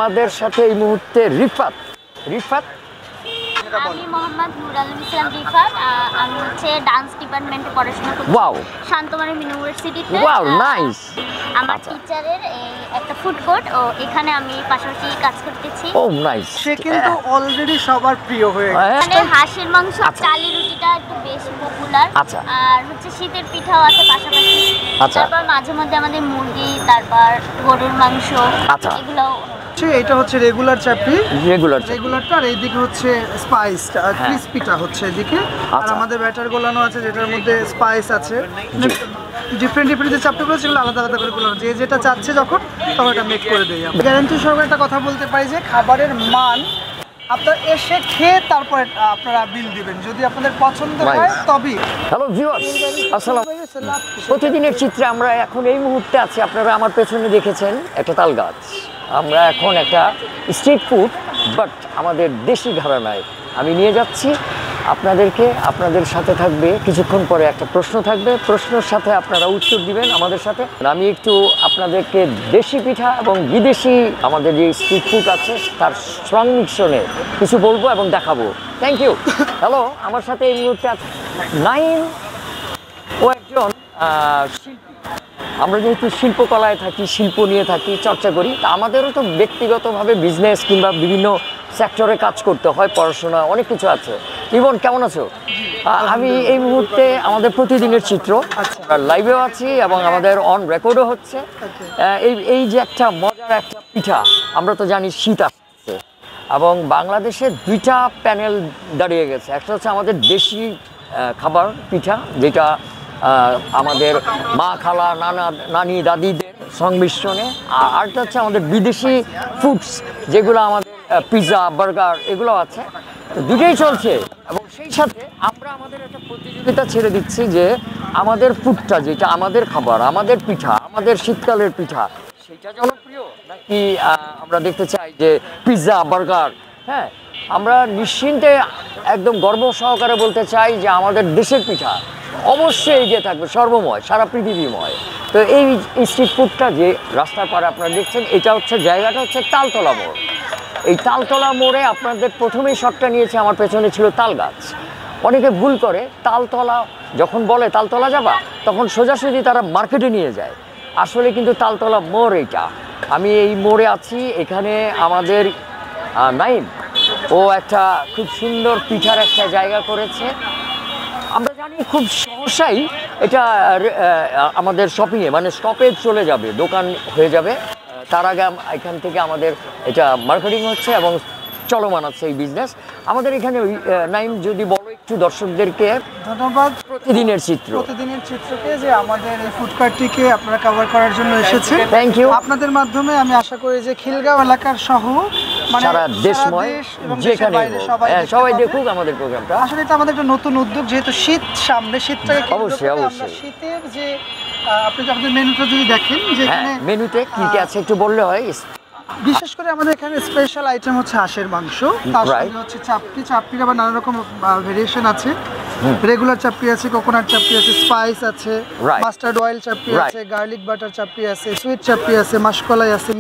আমাদের সাথে এই মুহূর্তে রিফাত। রিফাত, আমি মোহাম্মদ নুর আলম ইসলাম রিফাত। আমি হচ্ছে ডান্স ডিপার্টমেন্টে পড়াশোনা করছি। ওয়াও, শান্তমারি ইউনিভার্সিটিতে। Wow, nice. আমার টিচারের একটা ফুড কোর্ট, ও এখানে আমি পাশাপাশি কাজ করতেছি। ও নাইস। সে কিন্তু অলরেডি সবার প্রিয় হয়ে গেছে। মানে হাঁসের মাংস, চালি রুটিটা একটু বেশি পপুলার। আচ্ছা। আর হচ্ছে শীতের পিঠাও আছে পাশাপাশি। আচ্ছা। তারপর মাঝে মধ্যে আমাদের মুরগি, তারপর গরুর মাংস, আচ্ছা। এগুলো। এটা হচ্ছে রেগুলার চাপড়ি, রেগুলার রেগুলারটা, আর এইদিকে হচ্ছে স্পাইসটা, ক্রিসপিটা হচ্ছে এদিকে। আর আচ্ছা। আমাদের ব্যাটার গোলানো আছে যেটার মধ্যে স্পাইস আছে। ডিফারেন্ট ডিফারেন্ট যে চাপড়িগুলো সেগুলো আলাদা আলাদা করে গোলানো, যে যেটা চাচ্ছে যখন তখন এটা মেক করে দেই। আমরা গ্যারান্টি সহকারে একটা কথা বলতে পারি যে খাবারের মান আপনারা এসে খেয়ে তারপরে আপনারা বিল দিবেন, যদি আপনাদের পছন্দ হয় তবেই। হ্যালো ভিউয়ার্স, আসসালামু আলাইকুম। প্রতিদিনের চিত্রে আমরা এখন এই মুহূর্তে আছি, আপনারা আমার পেছনে দেখেছেন একটা তাল গাছ। আমরা এখন একটা স্ট্রিট ফুড, বাট আমাদের দেশি ঘরানায় আমি নিয়ে যাচ্ছি আপনাদেরকে। আপনাদের সাথে থাকবে কিছুক্ষণ পরে একটা প্রশ্ন থাকবে, প্রশ্নের সাথে আপনারা উত্তর দিবেন আমাদের সাথে। আমি একটু আপনাদেরকে দেশি পিঠা এবং বিদেশি আমাদের যে স্ট্রিট ফুড আছে তার সংমিশ্রণে কিছু বলবো এবং দেখাবো। Thank you. হ্যালো, আমার সাথে এই মুহূর্তে আছে নাইম। ও একজন শিল্পী। আমরা যেহেতু শিল্পকলায় থাকি, শিল্প নিয়ে থাকি, চর্চা করি, তা আমাদেরও তো ব্যক্তিগতভাবে বিজনেস কিংবা বিভিন্ন সেক্টরে কাজ করতে হয়, পড়াশোনা অনেক কিছু আছে। জীবন, কেমন আছো? আমি এই মুহূর্তে আমাদের প্রতিদিনের চিত্র লাইভেও আছি এবং আমাদের অন রেকর্ডও হচ্ছে। এই যে একটা মজার একটা পিঠা, আমরা তো জানি শীত আসছে এবং বাংলাদেশে দুইটা প্যানেল দাঁড়িয়ে গেছে। একটা হচ্ছে আমাদের দেশি খাবার পিঠা, যেটা আমাদের মা, খালা, নানি, দাদিদের সংমিশ্রণে, আর আরেকটা হচ্ছে আমাদের বিদেশি ফুডস, যেগুলো আমাদের পিৎজা, বার্গার, এগুলো আছে। দুটোই চলছে এবং সেই সাথে আমরা আমাদের একটা প্রতিযোগিতা ছেড়ে দিচ্ছি যে আমাদের ফুডটা, যেটা আমাদের খাবার, আমাদের পিঠা, আমাদের শীতকালের পিঠা, সেটা জনপ্রিয় নাকি আমরা দেখতে চাই যে পিৎজা, বার্গার। হ্যাঁ, আমরা নিশ্চিন্তে একদম গর্ব সহকারে বলতে চাই যে আমাদের দেশের পিঠা অবশ্যই এগিয়ে থাকবে, সর্বময়, সারা পৃথিবীময়। তো এই স্ট্রিট ফুডটা যে রাস্তার পাড়ে আপনারা দেখছেন, এটা হচ্ছে জায়গাটা হচ্ছে তালতলা মোড়। এই তালতলা মোড়ে আপনাদের প্রথমেই শটটা নিয়েছে, আমার পেছনে ছিল তাল গাছ। অনেকে ভুল করে, তালতলা যখন বলে তালতলা যাবা, তখন সোজাসুজি তারা মার্কেটে নিয়ে যায়। আসলে কিন্তু তালতলা মোড় এইটা। আমি এই মোড়ে আছি, এখানে আমাদের নাইম, ও একটা খুব সুন্দর পিঠার একটা জায়গা করেছে। আমরা জানি খুব সহসাই এটা আমাদের শপিংয়ে, মানে স্টপেজ চলে যাবে, দোকান হয়ে যাবে। তার আগে এখান থেকে আমাদের এটা মার্কেটিং হচ্ছে এবং চলমান আছে এই বিজনেস আমাদের এখানে। নাইম, যদি বলো একটু দর্শকদেরকে। ধন্যবাদ প্রতিদিনের চিত্র, প্রতিদিনের চিত্রকে যে আমাদের এই ফুড কার্টটিকে আপনারা কভার করার জন্য এসেছেন। Thank you. আপনাদের মাধ্যমে আমি আশা করি যে খিলগাঁও এলাকার সহ মানে সারা দেশময় যেখানে সবাই দেখুক আমাদের প্রোগ্রামটা। আসলে এটা আমাদের একটা নতুন উদ্যোগ, যেহেতু শীত সামনে, শীতটাকে অবশ্যই অবশ্যই শীতের যে আপনি আমাদের মেনুটা যদি দেখেন, যে এখানে মেনুতে কি কি আছে একটু বললে হয়। বিশেষ করে আমাদের এখানে স্পেশাল আইটেম হচ্ছে হাঁসের মাংস, তার সঙ্গে হচ্ছে চাপড়ি। চাপড়ির আবার নানা রকম ভেরিয়েশন আছে। রেগুলার চাপড়ি আছে, কোকোনাট চাপড়ি আছে, স্পাইস আছে, মাস্টার্ড অয়েল চাপড়ি আছে, গার্লিক বাটার চাপড়ি আছে, সুইট চাপড়ি আছে, মাসকলাই আছে,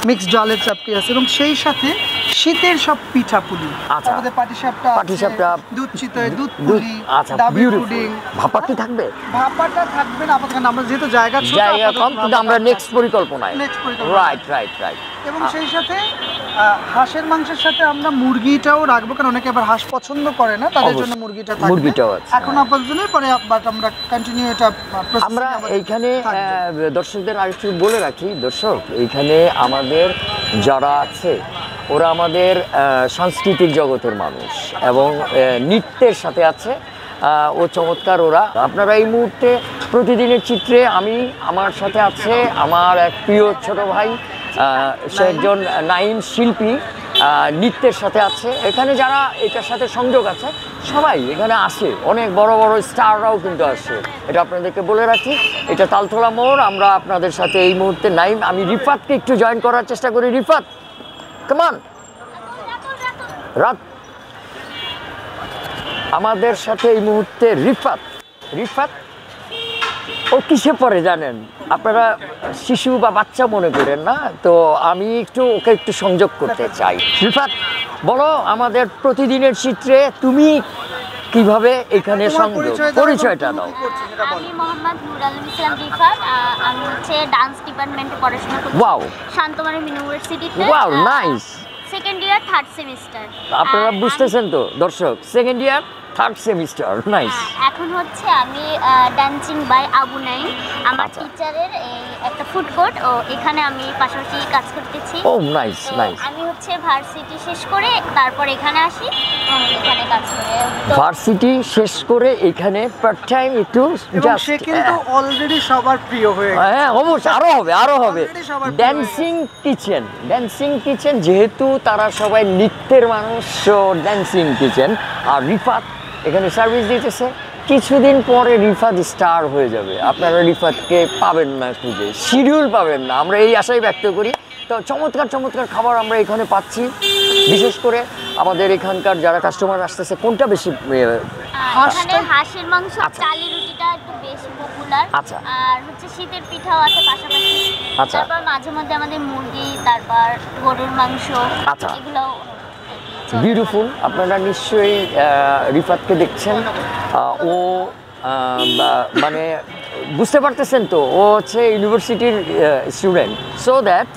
মিক্সড ডালের চাপড়ি আছে, এবং সেই সাথে শীতের সব পিঠা পুলি। আমাদের পাটিসাপটা, দুধ চিতই, দুধ পুলি, ডাবের পুডিং। ভাপা কি থাকবে? ভাপাটা থাকবে না আপাতত, আমরা যেহেতু জায়গা কম, কিন্তু আমরা নেক্সট পরিকল্পনায়। Right right right. এবং সেই সাথে হাঁসের মাংসের সাথে আমরা মুরগিটাও রাখবো, কারণ অনেকে আবার হাঁস পছন্দ করে না, তাদের জন্য মুরগিটাও আছে এখন আপাতত। পরে বাট আমরা কন্টিনিউ এটা আমরা এইখানে দর্শকদের আরেকটু বলে রাখি। দর্শক, এইখানে আমাদের যারা আছে ওরা আমাদের সাংস্কৃতিক জগতের মানুষ এবং নৃত্যের সাথে আছে, ও চমৎকার ওরা। আপনারা এই মুহূর্তে প্রতিদিনের চিত্রে আমার সাথে আছে আমার এক প্রিয় ছোট ভাই, সে একজন নাইম শিল্পী, নৃত্যের সাথে আছে। এখানে যারা এটার সাথে সংযোগ আছে সবাই এখানে আসে, অনেক বড় বড় স্টাররাও কিন্তু আসে, এটা আপনাদেরকে বলে রাখি। এটা তালতলা মোড়। আমরা আপনাদের সাথে এই মুহূর্তে নাইম, আমি রিফাতকে একটু জয়েন করার চেষ্টা করি। রিফাত, কামান। রাত আমাদের সাথে এই মুহূর্তে রিফাত। ও কিসে পড়ে জানেন আপনারা? শিশু বা বাচ্চা মনে করেন না, তো আমি ওকে একটু সংযোগ করতে চাই। রিফাত, বলো আমাদের প্রতিদিনের চিত্রে তুমি কিভাবে এখানে সংযোগ, পরিচয়টা দাও। আমি মোহাম্মদ নুর আলম ইসলাম রিফাত, আমি হচ্ছে ডান্স ডিপার্টমেন্টে পড়াশোনা করছি। ওয়াও, শান্তমারী ইউনিভার্সিটিতে। Wow, nice. Second year third semester. আপনারা বুঝতেছেন তো দর্শক, second year third semester, nice. এখন হচ্ছে আমি ডান্সিং বাই আবু নাইম, আমার টিচারের একটা ফুড কোর্ট, ও এখানে আমি পাশাপাশি কাজ করতেছি। ও নাইস, নাইস। আমি হচ্ছে ভার্সিটি শেষ করে তারপর এখানে আসি এবং এখানে কাজ করি। ভার্সিটি শেষ করে এখানে পার্ট টাইম একটু জাস্ট, সে কিন্তু অলরেডি সবার প্রিয় হয়ে গেছে। হ্যাঁ অবশ্যই, আরো হবে ড্যান্সিং কিচেন। ড্যান্সিং কিচেন যেহেতু তারা সবাই নৃত্যের মানুষ, ড্যান্সিং কিচেন। আর রিফাত এখানে সার্ভিস দিতেছে। কিছুদিন পরে রিফাত স্টার হয়ে যাবে, আপনারা রিফাতকে পাবেন না, খুঁজে শিডিউল পাবেন না, আমরা এই আশাই ব্যক্ত করি। তো চমৎকার চমৎকার খাবার আমরা এখানে পাচ্ছি। বিশেষ করে আমাদের এখানকার যারা কাস্টমার আসতেছে, কোনটা বেশি? এখানে হাঁসের মাংস, চালের রুটিটা একটু বেশি পপুলার। আচ্ছা। আর হচ্ছে শীতের পিঠাও আছে পাশাপাশি। আচ্ছা। তারপর মাঝে মধ্যে আমাদের মুরগি, তারপর গরুর মাংস, আচ্ছা। এগুলো বিউটিফুল। আপনারা নিশ্চয়ই রিফাতকে দেখছেন, ও মানে বুঝতে পারতেছেন তো, ও হচ্ছে ইউনিভার্সিটির স্টুডেন্ট। সো দ্যাট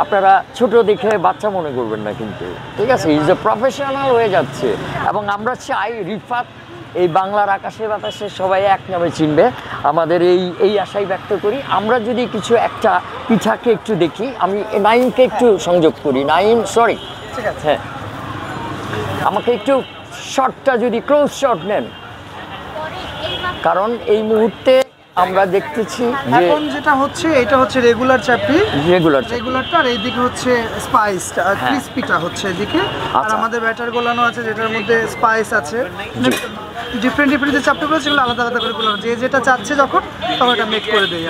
আপনারা ছোট দেখে বাচ্চা মনে করবেন না কিন্তু, ঠিক আছে? ইজ এ প্রফেশনাল হয়ে যাচ্ছে। এবং আমরা চাই রিফাত এই বাংলার আকাশে বাতাসে সবাই এক নামে চিনবে, আমাদের এই আশাই ব্যক্ত করি। আমরা যদি কিছু একটা পিঠাকে একটু দেখি, আমি নাইমকে একটু সংযোগ করি। নাইম, সরি, ঠিক আছে, হ্যাঁ, আমাকে একটু শর্টটা যদি ক্লোজ শর্ট নেন, কারণ এই মুহূর্তে আমরা দেখতেছি যে এখন যেটা হচ্ছে, এটা হচ্ছে রেগুলার চাপড়ি, রেগুলারটা, আর এইদিকে হচ্ছে স্পাইসটা, ক্রিসপিটা হচ্ছে এদিকে। আর আমাদের ব্যাটার গোলানো আছে যেটার মধ্যে স্পাইস আছে। ডিফারেন্ট যে চাপড়িগুলো সেগুলো আলাদা আলাদা করে গোলানো, যে যেটা চাচ্ছে তখন এটা মেক করে দেই।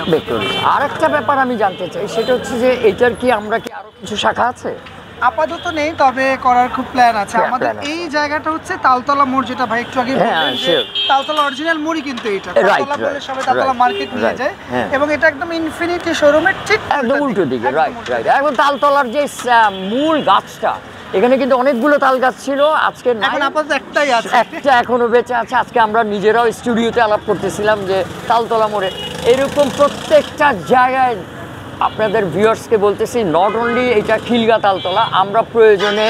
আর একটা ব্যাপার আমি জানতে চাই, সেটা হচ্ছে যে এটার কি আমরা কি আরো কিছু শাখা আছে? আপাতত নেই, তবে করার খুব প্ল্যান আছে আমাদের। এই জায়গাটা হচ্ছে তালতলা মোড়, যেটা ভাই একটু আগে বললেন যে তালতলা অরিজিনাল মোড়ই কিন্তু এটা। তালতলা বলে সবাই তালতলা মার্কেট নিয়ে যায়, এবং এটা একদম ইনফিনিটি শোরুমের ঠিক একদম উল্টো দিকে। রাইট। এখন তালতলার যে মূল গাছটা, এখানে কিন্তু অনেকগুলো তাল গাছ ছিল, আজকে এখন আপাতত একটাই আছে, একটা এখনো বেঁচে আছে। আজকে আমরা নিজেরাও স্টুডিওতে আলাপ করতেছিলাম যে তালতলা মোড়ে এরকম প্রত্যেকটা জায়গায় আপনাদের ভিউয়ার্সকে বলতেছি, নট অনলি এটা খিলগা তালতলা, আমরা প্রয়োজনে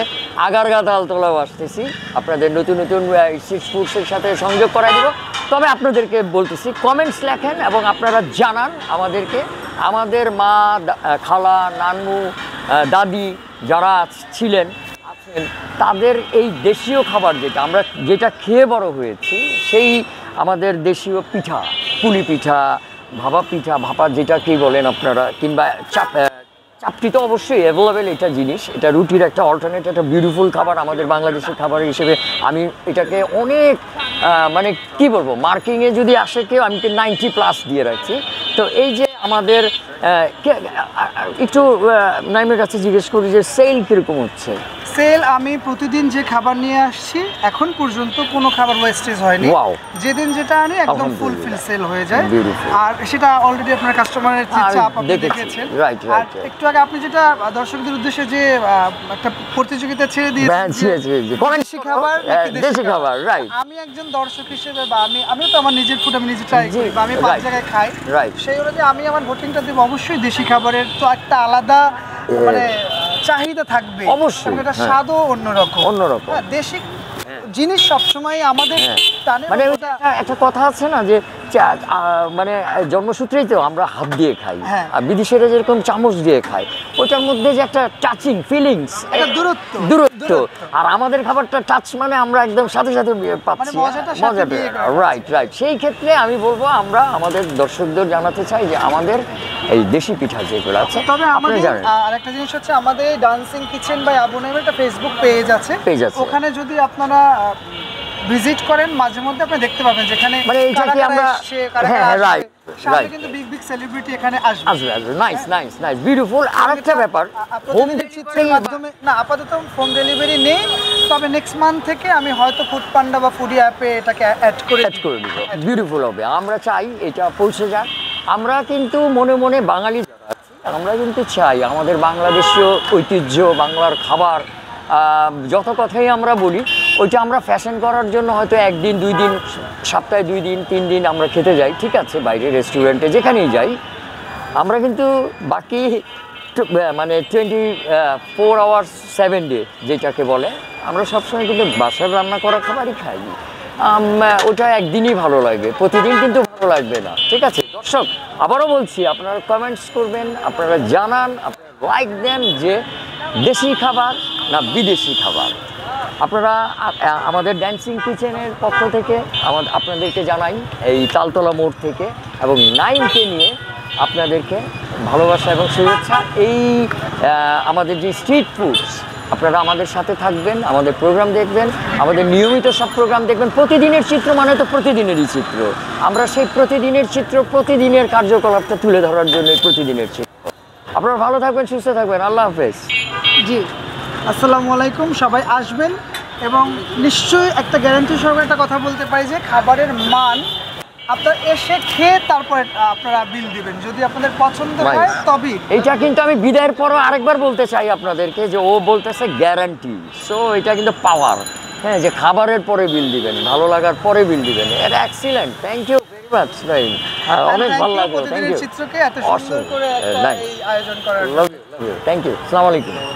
আগারগা তালতলাও আসতেছি, আপনাদের নতুন নতুন স্ট্রিট ফুডসের সাথে সংযোগ করাই দেব। তবে আপনাদেরকে বলতেছি, কমেন্টস লেখেন এবং আপনারা জানান আমাদেরকে, আমাদের মা, খালা, নানু, দাদি যারা আছেন তাদের এই দেশীয় খাবার, যেটা খেয়ে বড় হয়েছি, সেই আমাদের দেশীয় পিঠা, পুলি পিঠা, ভাপা যেটা কি বলেন আপনারা, কিংবা চাপটি তো অবশ্যই অ্যাভেলেবেল এটা জিনিস, এটা রুটির একটা অল্টারনেট, একটা বিউটিফুল খাবার আমাদের বাংলাদেশের খাবার হিসেবে। আমি এটাকে অনেক মানে কি বলবো, মার্কিংয়ে যদি আসে কেউ, আমি 90+ দিয়ে রাখছি। তো এই যে আমাদের একটু নাইমের কাছে জিজ্ঞেস করি যে সেল কীরকম হচ্ছে? সেল, আমি প্রতিদিন যে খাবার নিয়ে আসছি এখন পর্যন্ত কোনো খাবার ওয়েস্টেজ হয়নি। যেদিন যেটা আনি একদম ফুলফিল সেল হয়ে যায়। আর সেটা অলরেডি আপনার কাস্টমারের চাপ আপনি দেখেছেন। আর একটু আগে আপনি যেটা দর্শকদের উদ্দেশ্যে যে একটা প্রতিযোগিতা ছেড়ে দিয়েছেন, দেশি খাবার, আমি একজন দর্শক হিসেবে, বা আমিও তো আমার নিজের ফুড আমি নিজে ট্রাই করি, বা আমি 5 জায়গায় খাই, সেই অনুযায়ী আমি আমার ভোটিংটা দেবো অবশ্যই দেশি খাবারের। তো একটা আলাদা মানে চাহিদা থাকবে, অবশ্যই এটা স্বাদও অন্যরকম। দেশি জিনিস সবসময় আমাদের মানে একটা কথা আছে না যে মানে জন্মসূত্রেই তো আমরা হাত দিয়ে খাই, আর বিদেশিরা যেরকম চামচ দিয়ে খায়, ওটার মধ্যে যে একটা টাচিং ফিলিংস, দূরত্ব, আর আমাদের খাবারটা টাচ মানে আমরা একদম সাথে সাথে পাচ্ছি মজাটা। রাইট। সেই ক্ষেত্রে আমি বলবো, আমরা আমাদের দর্শকদের জানাতে চাই যে আমাদের এই দেশি পিঠা যেগুলো আছে। তবে আমাদের আরেকটা জিনিস হচ্ছে, আমাদের ডান্সিং কিচেন বাই আবু নাইমের একটা ফেসবুক পেজ আছে, ওখানে যদি আপনারা ভিজিট করেন মাঝে মধ্যে আপনি দেখতে পাবেন যেখানে মানে এইটা কি আমরা সামনে কিন্তু বিগ সেলিব্রিটি এখানে আসবে। Nice beautiful. আরেকটা ব্যাপার, হোম ডেলিভারির মাধ্যমে না, আপাতত হোম ডেলিভারি নেই, তবে নেক্সট মান্থ থেকে আমি হয়তো ফুড পান্ডা বা ফুডি অ্যাপে এটাকে অ্যাড করে দিব। বিউটিফুল হবে। আমরা চাই এটা পৌঁছে যাক, আমরা কিন্তু মনে মনে বাঙালি যারা আছি, আমরা কিন্তু চাই আমাদের বাংলাদেশীয় ঐতিহ্য, বাংলার খাবার, যত কথাই আমরা বলি ওইটা আমরা ফ্যাশন করার জন্য হয়তো একদিন 2 দিন, সপ্তাহে 2 দিন 3 দিন আমরা খেতে যাই, ঠিক আছে, বাইরে রেস্টুরেন্টে যেখানেই যাই। আমরা কিন্তু বাকি মানে 24 আওয়ার্স 7 ডে যেটাকে বলে, আমরা সবসময় কিন্তু বাসায় রান্না করা খাবারই খাই। ওটা একদিনই ভালো লাগবে, প্রতিদিন কিন্তু ভালো লাগবে না, ঠিক আছে। দর্শক আবারও বলছি, আপনারা কমেন্টস করবেন, আপনারা জানান, আপনারা লাইক দেন যে দেশি খাবার না বিদেশি খাবার। আপনারা আমাদের ড্যান্সিং কিচেনের পক্ষ থেকে আপনাদেরকে জানাই, এই তালতলা মোড় থেকে এবং 9কে নিয়ে আপনাদেরকে ভালোবাসা এবং শুভেচ্ছা। এই আমাদের যে স্ট্রিট ফুডস, আপনারা আমাদের সাথে থাকবেন, আমাদের প্রোগ্রাম দেখবেন, আমাদের নিয়মিত সব প্রোগ্রাম দেখবেন। প্রতিদিনের চিত্র মানে তো প্রতিদিনেরই চিত্র, আমরা সেই প্রতিদিনের চিত্র, প্রতিদিনের কার্যকলাপটা তুলে ধরার জন্য প্রতিদিনের চিত্র। আপনারা ভালো থাকবেন, সুস্থ থাকবেন, আল্লাহ হাফেজ। জি, আসসালামু আলাইকুম, সবাই আসবেন এবং নিশ্চয়ই একটা গ্যারান্টি সহকারে একটা কথা বলতে পারি যে খাবারের মান আপনারা এসে খেয়ে তারপরে আপনারা বিল দিবেন, যদি আপনাদের পছন্দ হয় তবেই। এইটা কিন্তু আমি বিদায়ের পরও আরেকবার বলতে চাই আপনাদেরকে যে ও বলতেছে গ্যারান্টি, সো এটা কিন্তু পাওয়ার, হ্যাঁ, যে খাবারের পরে বিল দিবেন, ভালো লাগার পরে বিল দিবেন। এটা excellent, thank you very much ভাই, অনেক ভালো লাগলো, থ্যাংক ইউ। চিত্রকে এত সুন্দর করে এই আয়োজন করার জন্য থ্যাংক ইউ, আসসালামু আলাইকুম।